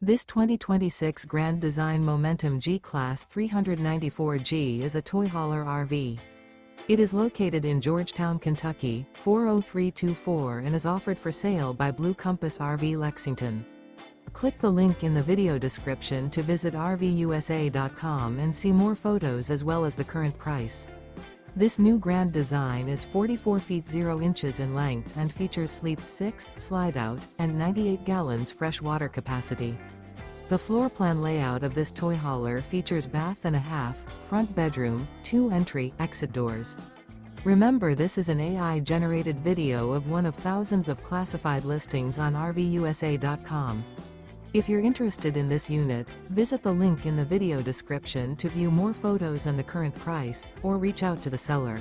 This 2026 Grand Design Momentum G-Class 394G is a toy hauler RV. It is located in Georgetown, Kentucky, 40324 and is offered for sale by Blue Compass RV Lexington. Click the link in the video description to visit RVUSA.com and see more photos as well as the current price. This new Grand Design is 44 feet 0 inches in length and features Sleep 6, Slideout, and 98 gallons fresh water capacity. The floor plan layout of this toy hauler features bath and a half, front bedroom, 2 entry/exit doors. Remember, this is an AI-generated video of one of thousands of classified listings on RVUSA.com. If you're interested in this unit, visit the link in the video description to view more photos and the current price, or reach out to the seller.